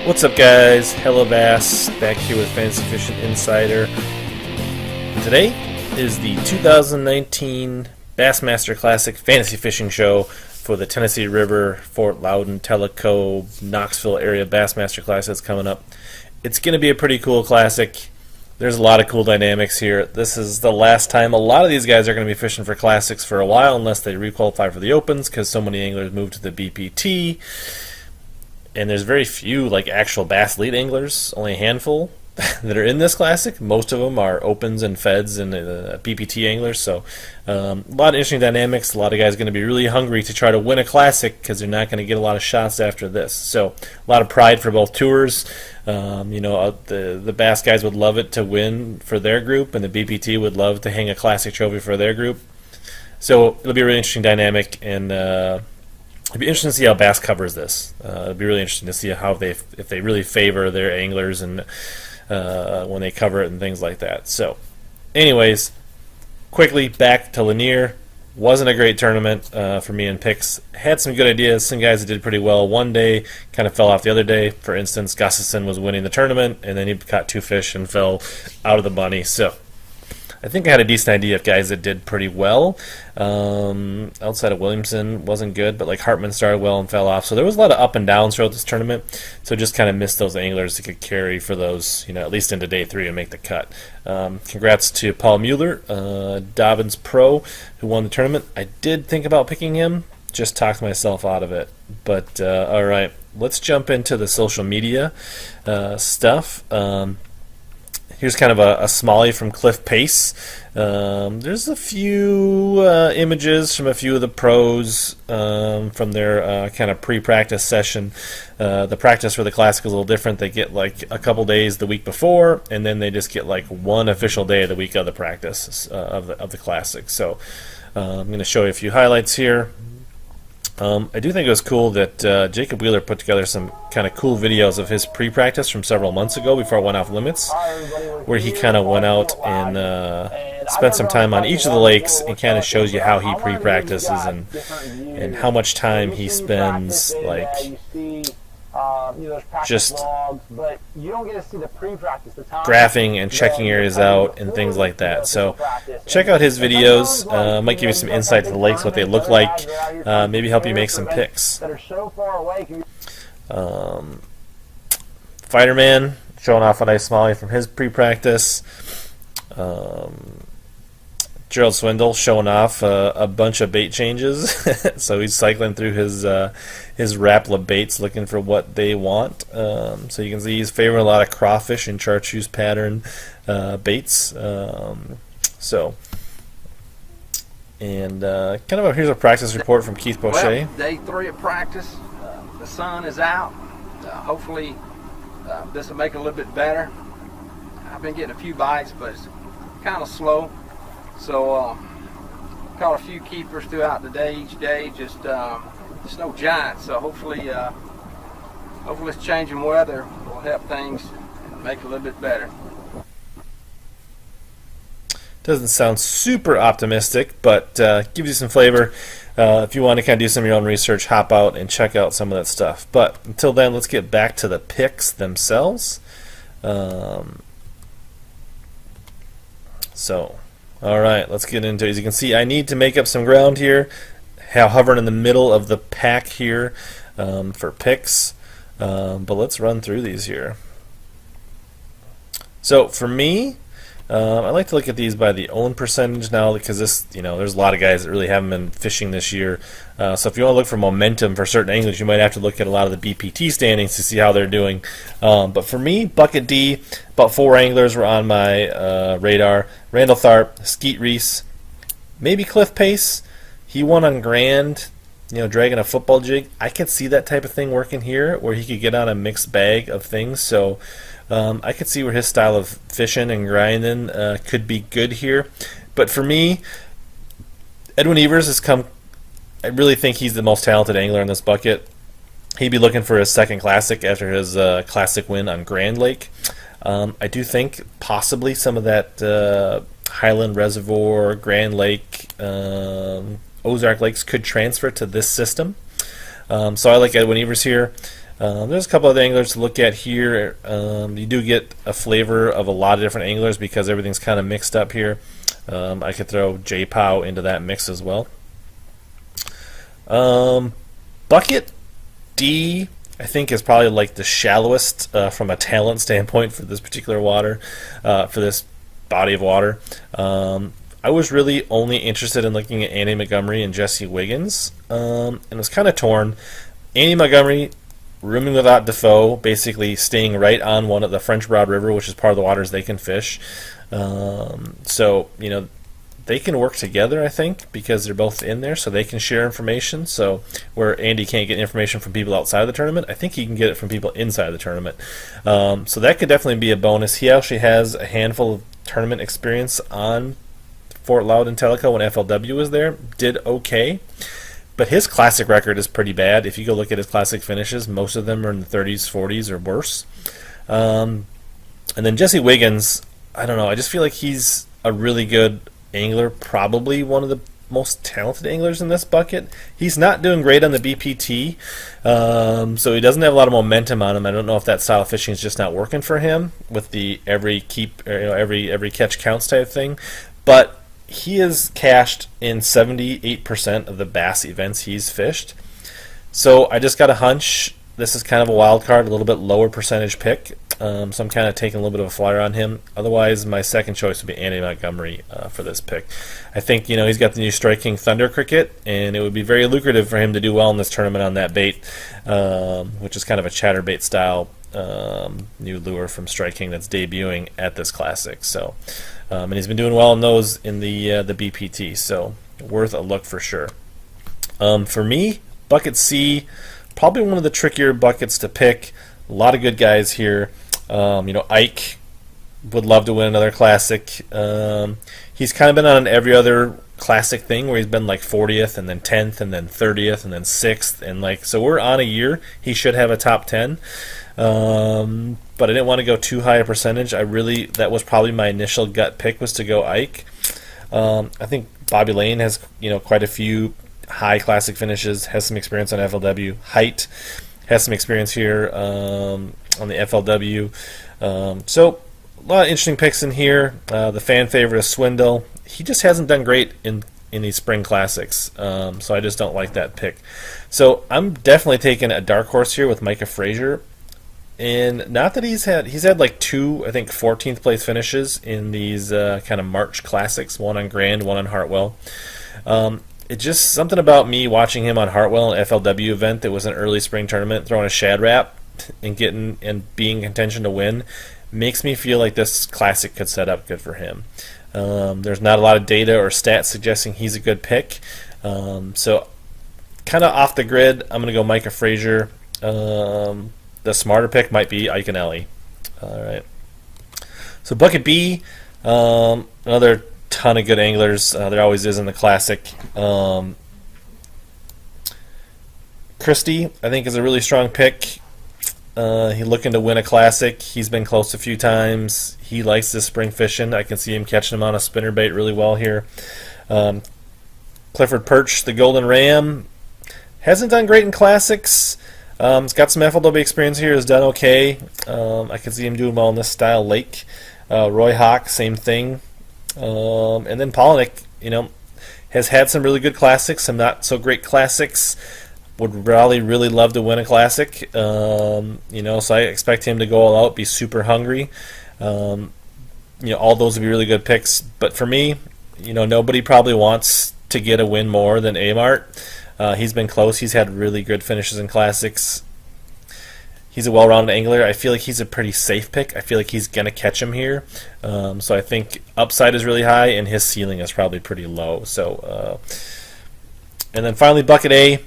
What's up, guys? HellaBass back here with Fantasy Fishing Insider. Today is the 2019 Bassmaster Classic Fantasy Fishing Show for the Tennessee River, Fort Louden, Tellico, Knoxville area Bassmaster Classic that's coming up. It's going to be a pretty cool classic. There's a lot of cool dynamics here. This is the last time a lot of these guys are going to be fishing for classics for a while unless they requalify for the Opens because so many anglers move to the BPT. And there's very few like actual Bass Elite anglers, only a handful that are in this classic. Most of them are Opens and Feds and BPT anglers. So a lot of interesting dynamics. A lot of guys are going to be really hungry to try to win a classic because they're not going to get a lot of shots after this. So a lot of pride for both tours. The Bass guys would love it to win for their group, and the BPT would love to hang a classic trophy for their group. So it'll be a really interesting dynamic, and it'll be interesting to see how Bass covers this. It'll be really interesting to see how if they really favor their anglers and when they cover it and things like that. So, anyways, quickly back to Lanier. Wasn't a great tournament for me in picks. Had some good ideas. Some guys that did pretty well one day kind of fell off the other day. For instance, Gustafson was winning the tournament, and then he caught two fish and fell out of the money. So I think I had a decent idea of guys that did pretty well. Outside of Williamson wasn't good, but like Hartman started well and fell off. So there was a lot of up and downs throughout this tournament. So just kind of missed those anglers that could carry for those, at least into day 3 and make the cut. Congrats to Paul Mueller, Dobbins Pro, who won the tournament. I did think about picking him, just talked myself out of it. But all right, let's jump into the social media stuff. Here's kind of a smallie from Cliff Pace. There's a few images from a few of the pros from their kind of pre-practice session. The practice for the Classic is a little different. They get like a couple days the week before, and then they just get like one official day of the week of the practice of the Classic. So I'm going to show you a few highlights here. I do think it was cool that Jacob Wheeler put together some kind of cool videos of his pre-practice from several months ago before it went off limits, where he kind of went out and spent some time on each of the lakes and kind of shows you how he pre-practices and how much time he spends like just graphing and checking areas out and things like that. So check out his videos. Might give you some insight to the lakes, what they look like, maybe help you make some picks. Fighterman showing off a nice smallie from his pre-practice. Gerald Swindle showing off a bunch of bait changes. So he's cycling through his Rapala baits looking for what they want. So you can see he's favoring a lot of crawfish and chartreuse pattern baits. Kind of here's a practice report from Keith Boucher. Well, day 3 of practice. The sun is out. Hopefully this will make it a little bit better. I've been getting a few bites, but it's kind of slow. So caught a few keepers throughout the day, each day, just no giants. So hopefully this changing weather will help things make it a little bit better. Doesn't sound super optimistic, but gives you some flavor. If you want to kind of do some of your own research, hop out and check out some of that stuff. But until then, let's get back to the picks themselves. All right, let's get into it. As you can see, I need to make up some ground here. Hovering in the middle of the pack here for picks. But let's run through these here. So for me, I like to look at these by the own percentage now because this, there's a lot of guys that really haven't been fishing this year. So if you want to look for momentum for certain anglers, you might have to look at a lot of the BPT standings to see how they're doing. But for me, Bucket D, about 4 anglers were on my radar. Randall Tharp, Skeet Reese, maybe Cliff Pace. He won on Grand, dragging a football jig. I could see that type of thing working here where he could get on a mixed bag of things. So I could see where his style of fishing and grinding could be good here. But for me, Edwin Evers has come. I really think he's the most talented angler in this bucket. He'd be looking for his second classic after his classic win on Grand Lake. I do think possibly some of that Highland Reservoir, Grand Lake, Ozark Lakes could transfer to this system. So I like Edwin Evers here. There's a couple other anglers to look at here. You do get a flavor of a lot of different anglers because everything's kind of mixed up here. I could throw J-Pow into that mix as well. Bucket D, I think, is probably like the shallowest from a talent standpoint for this particular water, for this body of water. I was really only interested in looking at Andy Montgomery and Jesse Wiggins, and was kind of torn. Andy Montgomery, rooming without Defoe, basically staying right on one of the French Broad River, which is part of the waters they can fish. So, you know, they can work together, I think, because they're both in there, so they can share information. So where Andy can't get information from people outside of the tournament, I think he can get it from people inside the tournament. So that could definitely be a bonus. He actually has a handful of tournament experience on Fort Louden Tellico when FLW was there. Did okay. But his classic record is pretty bad. If you go look at his classic finishes, most of them are in the 30s, 40s, or worse. And then Jesse Wiggins, I don't know, I just feel like he's a really good angler, probably one of the most talented anglers in this bucket. He's not doing great on the BPT, so he doesn't have a lot of momentum on him. I don't know if that style of fishing is just not working for him with the every catch counts type thing. But he is cashed in 78% of the bass events he's fished. So I just got a hunch. This is kind of a wild card, a little bit lower percentage pick. So I'm kind of taking a little bit of a flyer on him. Otherwise, my second choice would be Andy Montgomery for this pick. I think, you know, he's got the new Strike King Thunder Cricket, and it would be very lucrative for him to do well in this tournament on that bait, which is kind of a chatterbait style new lure from Strike King that's debuting at this classic. So, and he's been doing well in those in the BPT. So worth a look for sure. For me, bucket C, probably one of the trickier buckets to pick. A lot of good guys here. You know, Ike would love to win another classic. He's kind of been on every other classic thing where he's been like 40th and then 10th and then 30th and then 6th, and like, so we're on a year he should have a top 10. But I didn't want to go too high a percentage. That was probably my initial gut pick, was to go Ike. I think Bobby Lane has, you know, quite a few high classic finishes, has some experience on FLW. Height has some experience here on the FLW. So a lot of interesting picks in here. The fan favorite is Swindle. He just hasn't done great in these spring classics, so I just don't like that pick. So I'm definitely taking a dark horse here with Micah Frazier. And not that he's had like two, I think, 14th place finishes in these kind of March classics, one on Grand, one on Hartwell. It's just something about me watching him on Hartwell, an FLW event that was an early spring tournament, throwing a shad wrap and being in contention to win, makes me feel like this classic could set up good for him. There's not a lot of data or stats suggesting he's a good pick. So kind of off the grid, I'm going to go Micah Frazier. The smarter pick might be Ike and Ellie. All right. So bucket B, another ton of good anglers. There always is in the classic. Christie, I think, is a really strong pick. He's looking to win a classic. He's been close a few times. He likes this spring fishing. I can see him catching him on a spinnerbait really well here. Clifford Perch, the Golden Ram, hasn't done great in classics. He's got some FLW experience here. Has done okay. I can see him doing well in this style lake. Roy Hawk, same thing. And then Polnick, you know, has had some really good classics, some not so great classics. Would really love to win a classic. You know, so I expect him to go all out, be super hungry. You know, all those would be really good picks. But for me, you know, nobody probably wants to get a win more than Amart. He's been close. He's had really good finishes in classics. He's a well-rounded angler. I feel like he's a pretty safe pick. I feel like he's going to catch him here. So I think upside is really high, and his ceiling is probably pretty low. So, and then finally, bucket A.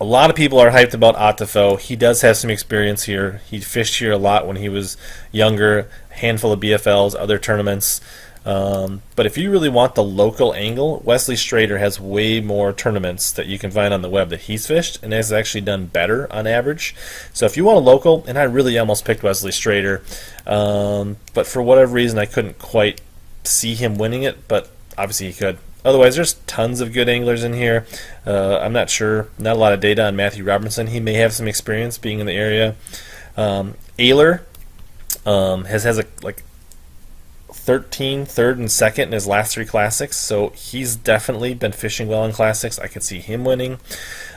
A lot of people are hyped about Atafo. He does have some experience here. He fished here a lot when he was younger, a handful of BFLs, other tournaments. But if you really want the local angle, Wesley Strader has way more tournaments that you can find on the web that he's fished, and has actually done better on average. So if you want a local, and I really almost picked Wesley Strader, but for whatever reason I couldn't quite see him winning it, but obviously he could. Otherwise, there's tons of good anglers in here. I'm not sure, not a lot of data on Matthew Robertson. He may have some experience being in the area. Ayler has like 13, third, and second in his last 3 classics, so he's definitely been fishing well in classics. I could see him winning.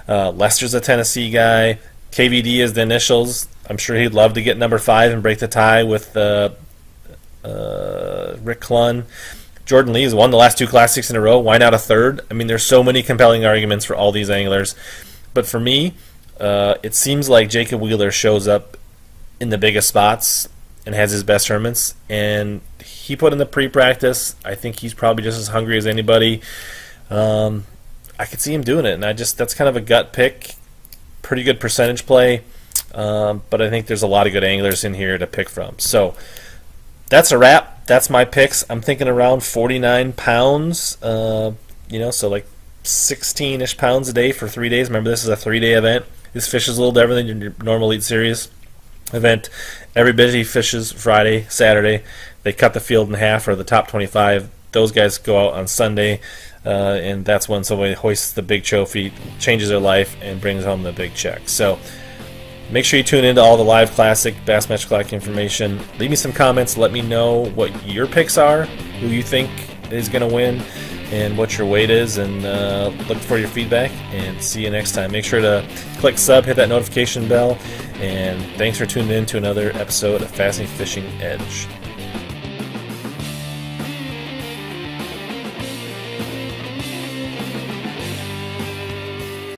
Lester's a Tennessee guy. KVD is the initials. I'm sure he'd love to get number 5 and break the tie with Rick Clunn. Jordan Lee has won the last 2 classics in a row. Why not a third? I mean, there's so many compelling arguments for all these anglers. But for me, it seems like Jacob Wheeler shows up in the biggest spots and has his best tournaments. And he put in the pre-practice. I think he's probably just as hungry as anybody. I could see him doing it. And that's kind of a gut pick. Pretty good percentage play. But I think there's a lot of good anglers in here to pick from. So that's a wrap. That's my picks. I'm thinking around 49 pounds, so like 16-ish pounds a day for 3 days. Remember, this is a 3-day event. This fish is a little different than your normal Elite Series event. Everybody fishes Friday, Saturday. They cut the field in half, or the top 25. Those guys go out on Sunday, and that's when somebody hoists the big trophy, changes their life, and brings home the big check. So make sure you tune into all the live classic Bassmaster Classic information. Leave me some comments. Let me know what your picks are, who you think is going to win, and what your weight is, and look for your feedback, and see you next time. Make sure to click sub, hit that notification bell, and thanks for tuning in to another episode of Fascinating Fishing Edge.